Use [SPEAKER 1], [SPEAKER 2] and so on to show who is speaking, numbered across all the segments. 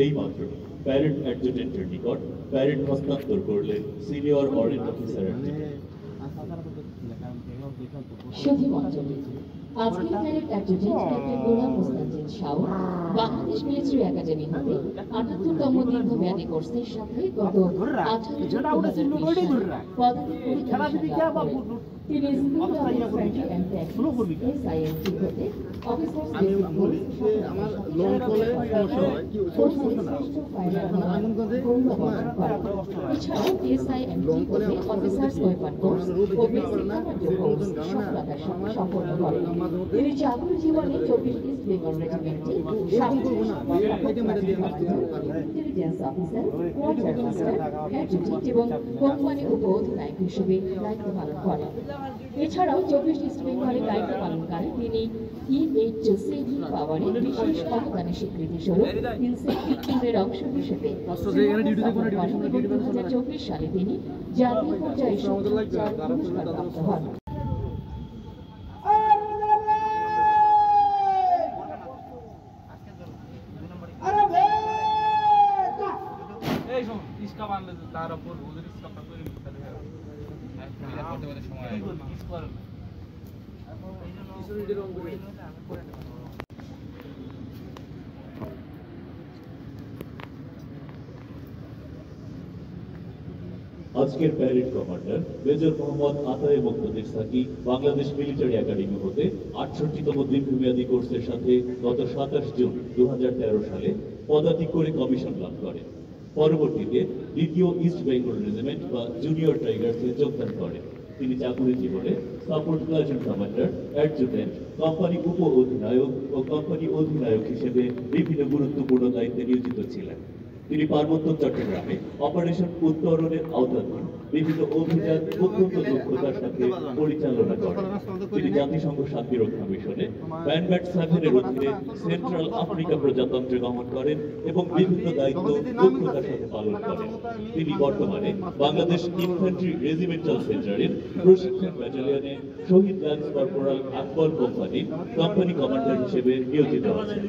[SPEAKER 1] এইমাত্র প্যারেড অ্যাডজুটেন্টের নিকট প্যারেড হস্তান্তর করলেন সিনিয়র অরেন্ট অফিসার
[SPEAKER 2] আজকের প্যারেড অ্যাডজুটেন্ট ক্যাপ্টেন গোলাম মোস্তানজিদ শাহ বাংলাদেশ মিলিটারি একাডেমি হতে ৭৮তম দীর্ঘমেয়াদী কোর্সের সাথে গত ১৮ জুন ২০২০ পদাতিক পরীক্ষা তিনি school of infantry and tactics SINT হতে অফিসার্স বেসিক কোর্স এছাড়াও এসআইএনটি হতে অফিসার্স ওয়েপন কোর্স ও বেসিক কমান্ডো কোর্স সফলতার সাথে সম্পন্ন করেন। তিনি চাকরি জীবনে ২৪ ইস্ট বেঙ্গল রেজিমেন্টে intelligence officer, quarter master, adjutant এবং কোম্পানি উপ অধিনায়ক হিসেবে দায়িত্ব পালন করেন। এছাড়াও ২৪ ইস্ট বেঙ্গলে দায়িত্ব পালনকালে তিনি E8C পাওয়ারে বিশেষ অবদানের স্বীকৃতি স্বরূপ ইনসেন্টিভ ট্যুরের অংশ হিসেবে ২০২৪ সালে তিনি জাতীয় পর্যায়ে চার পুরস্কার প্রাপ্ত হন।
[SPEAKER 1] আজকের প্যারেড কমান্ডার মেজর মোহাম্মদ আতায়ে মুক্তাদির সাকি বাংলাদেশ মিলিটারি একাডেমি হতে ৬৮তম দীর্ঘমেয়াদী কোর্সের সাথে গত ২৭ জুন ২০১৩ সালে পদাতিক করে কমিশন লাভ করেন। পরবর্তীতে দ্বিতীয় ইস্ট বেঙ্গল রেজিমেন্ট বা জুনিয়র টাইগার্সে যোগদান করেন। তিনি চাকুরি জীবনে support platoon commander, adjutant, company উপ অধিনায়ক ও কোম্পানি অধিনায়ক হিসেবে বিভিন্ন গুরুত্বপূর্ণ দায়িত্বে নিয়োজিত ছিলেন। তিনি পার্বত্য চট্টগ্রামে অপারেশন উত্তরণের আওতাধীন বিভিন্ন অভিযান অত্যন্ত দক্ষতার সাথে পরিচালনা করেন। তিনি জাতিসংঘ শান্তিরক্ষা মিশনে ব্যানব্যাট 7-এর অধীনে সেন্ট্রাল আফ্রিকা প্রজাতন্ত্রে গমন করেন এবং বিভিন্ন দায়িত্ব দক্ষতার সাথে পালন করেন। তিনি বর্তমানে বাংলাদেশ ইনফ্যান্ট্রি রেজিমেন্টাল সেন্টারের প্রশিক্ষণ ব্যাটালিয়নে শহীদ ল্যান্স কর্পোরাল আকবর কোম্পানির কোম্পানি কমান্ডার হিসেবে নিয়োজিত আছেন।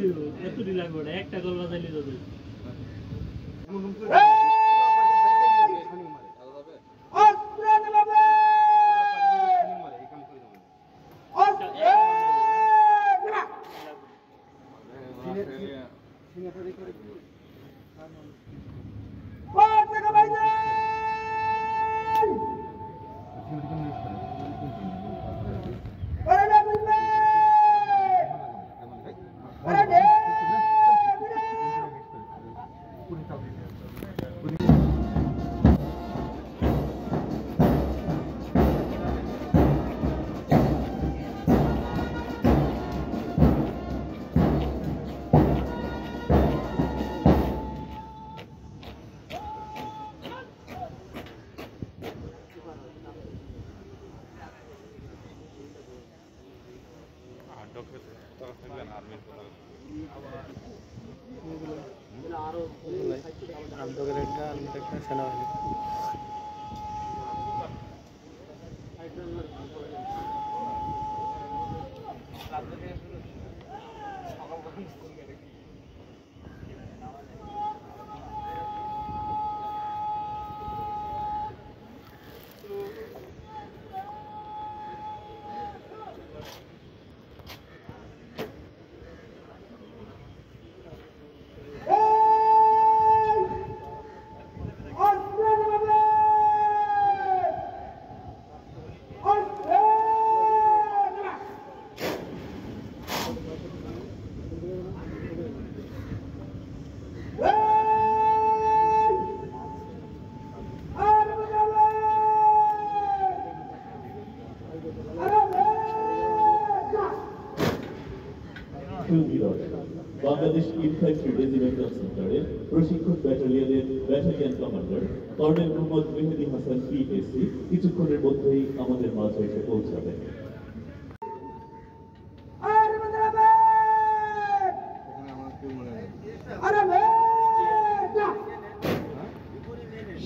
[SPEAKER 1] 2010। বাংলাদেশ ইনফ্যান্ট্রি রেজিমেন্টাল সেন্টারের প্রশিক্ষণ ব্যাটালিয়নের battalion commander colonel Mohammad Mehedi Hasan PSC কিছুক্ষণের মধ্যেই আমাদের মাঝে এসে পৌঁছাবেন।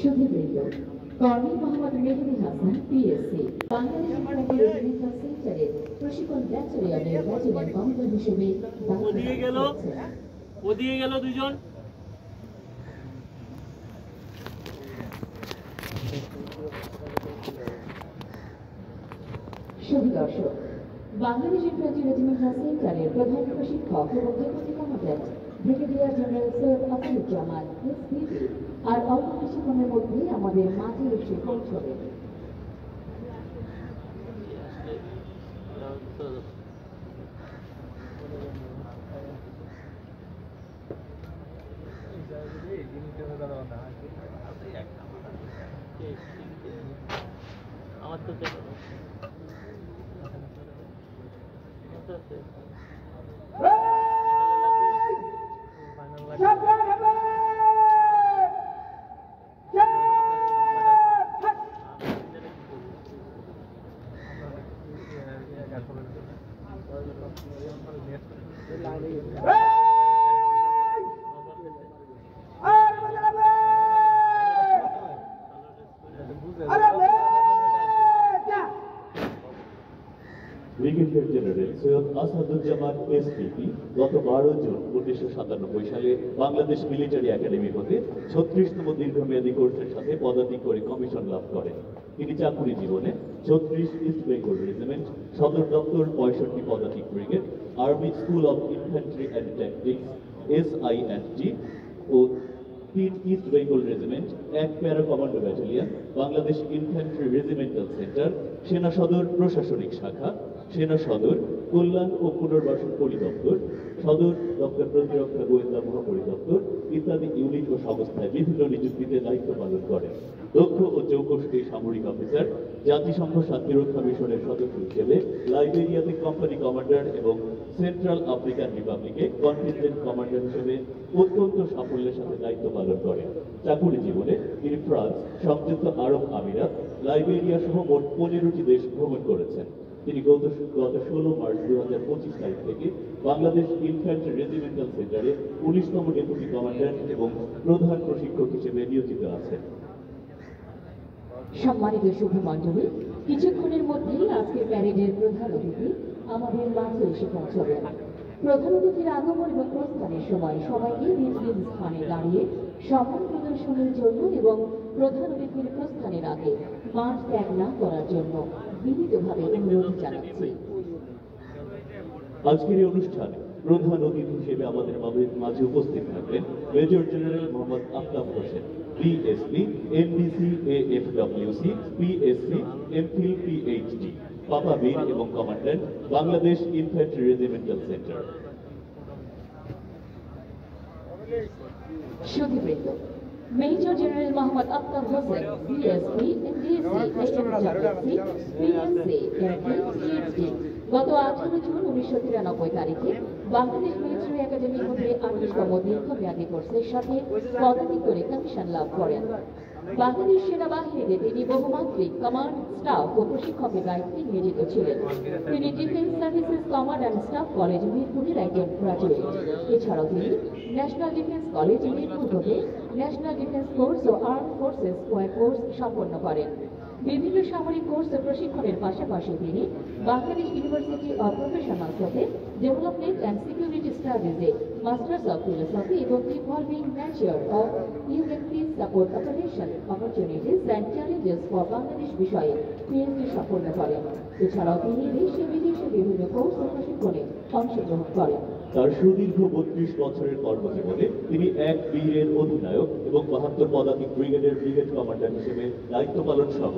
[SPEAKER 2] সুধীবৃন্দ, colonel Mohammad Mehedi Hasan PSC Bangladesh infantry regimental সেন্টারের প্রশিক্ষণ ব্যাটালিয়নের ব্যাটালিয়ন কমান্ডার হিসেবে
[SPEAKER 3] ওদিকে গেল দুজন।
[SPEAKER 2] সুধী দর্শক, বাংলাদেশ ইনফ্যান্ট্রি রেজিমেন্টাল সেন্টারের প্রধান প্রশিক্ষক এবং deputy commandant brigadier general Syed Asaduzzaman SPP আর অল্প কিছুক্ষণের মধ্যেই আমাদের মাঝে এসে পৌঁছবে।
[SPEAKER 3] আমার তো
[SPEAKER 1] brigadier general Syed Asaduzzaman SPP গত 12 জুন 1997 সালে বাংলাদেশ মিলিটারি একাডেমি হতে 36তম দীর্ঘমেয়াদী কোর্সের সাথে পদাধিক করে কমিশন লাভ করেন। তিনি চাকুরি জীবনে 36 ইস্ট বেঙ্গল রেজিমেন্ট, সদর দপ্তর 65 পদাতিক brigade, Army School of Infantry and Tactics SINT ও 3 East Bengal Regiment, 1 Para Commando Battalion, Bangladesh infantry regimental Centre, সেনা সদর প্রশাসনিক শাখা, সেনা সদর কল্যাণ ও পুনর্বাসন পরিদপ্তর, সদর দপ্তর প্রতিরক্ষা গোয়েন্দা মহাপরিদপ্তর ইত্যাদি ইউনিট ও সংস্থায় বিভিন্ন নিযুক্তিতে দায়িত্ব পালন করেন। দক্ষ ও চৌকস এই সামরিক অফিসার জাতিসংঘ শান্তিরক্ষা মিশনের সদস্য হিসেবে লাইবেরিয়াতে কোম্পানি কমান্ডার এবং সেন্ট্রাল আফ্রিকান রিপাবলিকে কন্টিনজেন্ট কমান্ডার হিসেবে অত্যন্ত সাফল্যের সাথে দায়িত্ব পালন করেন। চাকুরি জীবনে তিনি ফ্রান্স, সংযুক্ত আরব আমিরাত, লাইবেরিয়া সহ মোট 15টি দেশ ভ্রমণ করেছেন। তিনি গত 16 মার্চ 2025 তারিখ থেকে বাংলাদেশ ইনফ্যান্ট্রি রেজিমেন্টাল সেন্টারে 19তম ডেপুটি কমান্ড্যান্ট এবং প্রধান প্রশিক্ষক হিসেবে নিয়োজিত আছেন।
[SPEAKER 2] সম্মানিত শুভমণ্ডলী, কিছুক্ষণের মধ্যেই আজকের প্যারেডের প্রধান অতিথি আমাদের মাঝে এসে পৌঁছবেন। প্রধান অতিথির আগমন এবং প্রস্থানের সময় সবাইকে নিজ নিজ স্থানে দাঁড়িয়ে সম্মান প্রদর্শনের জন্য এবং প্রধান অতিথির প্রস্থানের আগে মাঠ ত্যাগ না করার জন্য বিনীতভাবে অনুরোধ জানাচ্ছি।
[SPEAKER 1] আজকের এই অনুষ্ঠানে প্রধান অতিথি হিসেবে আমাদের মাঝে উপস্থিত থাকবেন major general Mohammad Aftab Hossain, BSP, NDC, AFWC, PSC, MPhil, PhD, পাপা বীর এবং commandant Bangladesh infantry regimental centre.
[SPEAKER 2] সুধীবৃন্দ, major general Mohammad Aftab Hossain, BSP, NDC, AFWC, PSC, MPhil, PhD গত 18 জুন 1993 তারিখে বাংলাদেশ মিলিটারি একাডেমি হতে 28তম দীর্ঘমেয়াদী কোর্সের সাথে পদাধিক করে কমিশন লাভ করেন। বাংলাদেশ সেনাবাহিনীতে তিনি বহুমাত্রিক কমান্ড, স্টাফ ও প্রশিক্ষকের দায়িত্বে নিয়োজিত ছিলেন। তিনি defence services command and staff college মিরপুরের একজন গ্রাজুয়েট। এছাড়াও তিনি ন্যাশনাল ডিফেন্স কলেজ মিরপুর হতে ন্যাশনাল ডিফেন্স কোর্স ও আর্ম ফোর্সেস স্কোয়ার কোর্স সম্পন্ন করেন। বিভিন্ন সামরিক কোর্স ও প্রশিক্ষণের পাশাপাশি তিনি বাংলাদেশ ইউনিভার্সিটি অব প্রফেশনালস হতে ডেভেলপমেন্ট অ্যান্ড সিকিউরিটি স্টাডিজে মাস্টার্স অব ফিলোসফি এবং involving nature of UN peace support operation opportunities and challenges for Bangladesh বিষয়ে পিএইচডি সম্পন্ন করেন। এছাড়াও তিনি দেশে বিদেশে বিভিন্ন কোর্স ও প্রশিক্ষণে অংশগ্রহণ করেন।
[SPEAKER 1] তার সুদীর্ঘ 32 বছরের কর্মজীবনে তিনি 1 বীরের অধিনায়ক এবং 72 পদাতিক ব্রিগেডের ব্রিগেড কমান্ডার হিসেবে দায়িত্ব পালন সহ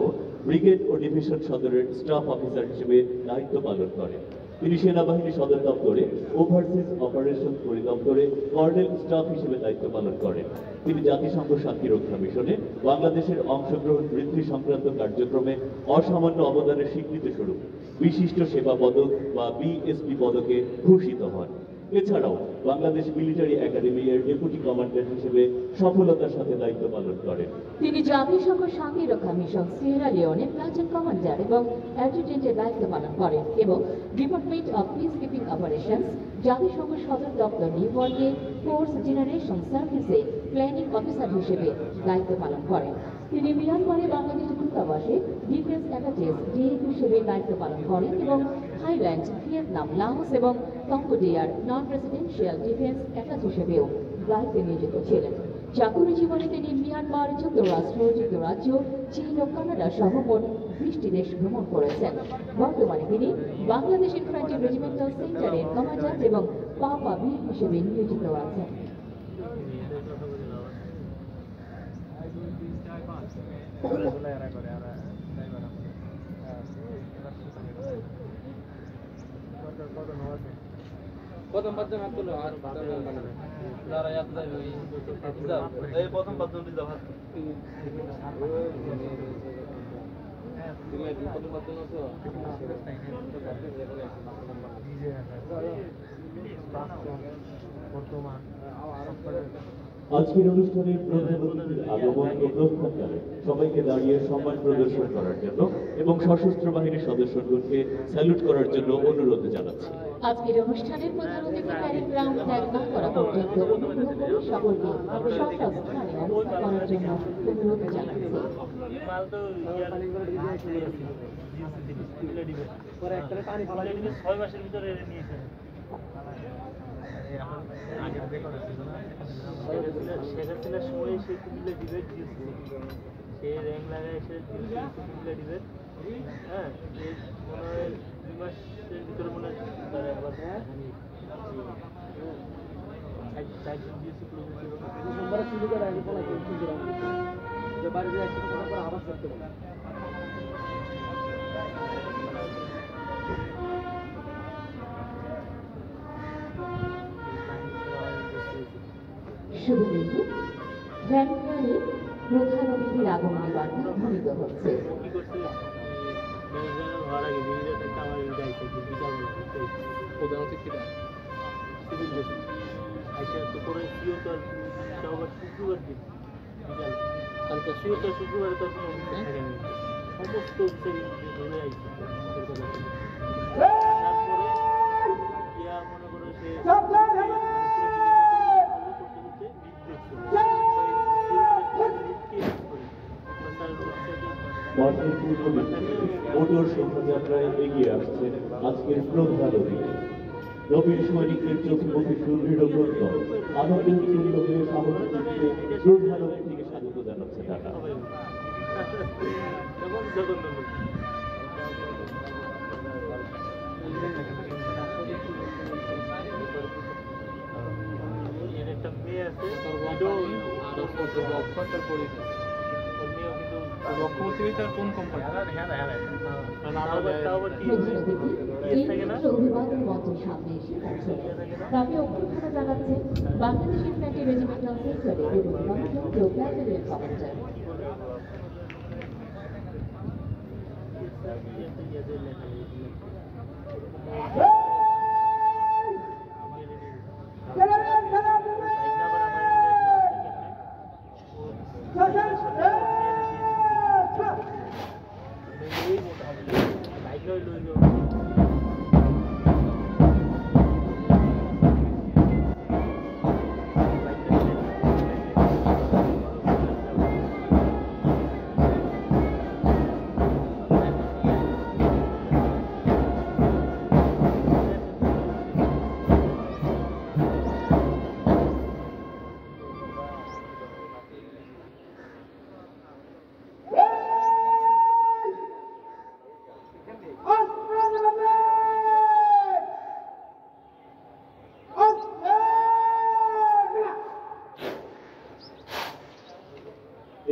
[SPEAKER 1] ব্রিগেড ও ডিভিশন সদরের স্টাফ অফিসার হিসেবে দায়িত্ব পালন করেন। তিনি সেনাবাহিনী সদর দপ্তরে ওভারসিজ অপারেশন পরিদপ্তরে কর্নেল স্টাফ হিসেবে দায়িত্ব পালন করেন। তিনি জাতিসংঘ শান্তিরক্ষা মিশনে বাংলাদেশের অংশগ্রহণ বৃদ্ধি সংক্রান্ত কার্যক্রমে অসামান্য অবদানের স্বীকৃতি স্বরূপ বিশিষ্ট সেবা পদক বা বিএসপি পদকে ভূষিত হন। এছাড়াও বাংলাদেশ মিলিটারি একাডেমি এর ডেপুটি কমান্ড্যান্ট হিসেবে সফলতার সাথে দায়িত্ব পালন করেন।
[SPEAKER 2] তিনি জাতিসংঘ শান্তিরক্ষা mission Sierra Leone platoon commander এবং অ্যাডজুটেন্টের দায়িত্ব পালন করেন এবং department of peace keeping operations জাতিসংঘ সদর দপ্তর নিউ ইয়র্কে ফোর্স জেনারেশন সার্ভিসে প্ল্যানিং অফিসার হিসেবে দায়িত্ব পালন করেন। তিনি মিয়ানমারে বাংলাদেশ দূতাবাসে ডিফেন্স অ্যাটাচেস ডিএফ হিসেবে দায়িত্ব পালন করেন এবং থাইল্যান্ড, ভিয়েতনাম, লাওস এবং কম্বোডিয়ার নন প্রেসিডেন্সিয়াল ডিফেন্স অ্যাটাচ হিসেবেও দায়িত্বে নিয়োজিত ছিলেন। চাকুরি জীবনে তিনি মিয়ানমার, যুক্তরাজ্য, চীন ও কানাডা সহ মোট 20টি দেশ ভ্রমণ করেছেন। বর্তমানে তিনি বাংলাদেশ ইনফ্যান্ট্রি রেজিমেন্টাল সেন্টারের কমান্ড্যান্ট এবং পাপা বীর হিসেবে নিয়োজিত আছেন।
[SPEAKER 3] প্রথম পাঁচজন হাত তুলো আর যারা ইয়াদ যাবে এই প্রথম পাঁচজন দিতে হাত প্রথম পাঁচজন আছো বর্তমান
[SPEAKER 1] আজকের অনুষ্ঠানে প্রধান অতিথির আগমন ও প্রস্থানকালে সবাইকে দাঁড়িয়ে সম্মান প্রদর্শন করার জন্য এবং সশস্ত্র বাহিনীর সদস্যগণকে স্যালুট করার জন্য অনুরোধ জানাচ্ছি।
[SPEAKER 2] আজকের অনুষ্ঠানের প্রধান অতিথি প্যারেড গ্রাউন্ড ত্যাগ না করা পর্যন্ত অনুগ্রহ করে সকলকে স্থানে অবস্থান করার জন্য অনুরোধ জানাচ্ছি।
[SPEAKER 3] ছয় মাসের ভিতরে নিয়েছে শেখ হাসিনার সময় সে কুমিল্লা ডিবেট দিয়েছে, সে র্যাঙ্ক লাগায় সে কুমিল্লা ডিবেট, হ্যাঁ মনে হয় 2 মাসের ভিতরে মনে হয় আবার
[SPEAKER 2] শুভবিন্দু ভ্যানগাড়ি প্রধান অতিথির আগমনী বার্তা ধ্বনিত হচ্ছে।
[SPEAKER 3] কি করছে হওয়ার আগে আমার প্রধান অতিথিরা সিভিল ড্রেস আইসা তো পরে সিও তো আবার শুক্রবার দিন বিকাল কালকে সিও তো শুক্রবারে তো কোনো অনুষ্ঠান থাকেনি, সমস্ত অফিসার ধরে আইছে। তারপরে ইয়া মনে করো সে
[SPEAKER 1] মাঠের পূর্ব দিকে মোটর শোভাযাত্রায় এগিয়ে আসছেন আজকের প্রধান অতিথি। নবীন সৈনিকদের চোখে মুখে সুদৃঢ় প্রত্যয়, আনন্দ উৎফুল্ল হয়ে সাহস দিচ্ছে প্রধান অতিথিকে স্বাগত জানাচ্ছে ঢাকা।
[SPEAKER 3] একটা মেয়ে আছে কোন কোম্পানি
[SPEAKER 2] অভিবাদন মঞ্চের সামনে এসে পৌঁছলেন। তাকে অভ্যর্থনা জানাচ্ছেন বাংলাদেশ ইনফ্যান্ট্রি রেজিমেন্টাল সেন্টারের ডেপুটি কমান্ডার ও ব্যাটালিয়ন কমান্ডার।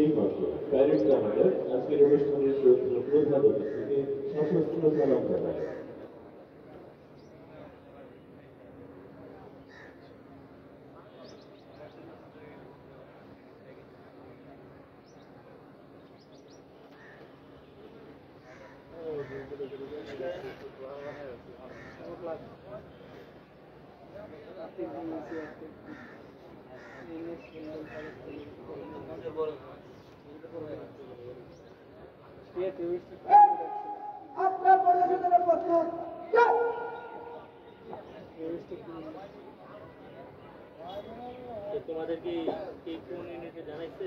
[SPEAKER 1] এইমাত্র প্যারেড কমান্ডার আজকের অনুষ্ঠানের প্রধান অতিথিকে সশস্ত্র সালাম জানায়।
[SPEAKER 4] আপনার পরিবেশনের প্রস্তুত
[SPEAKER 3] তোমাদের কি কোন ইউনিটে জানাইছে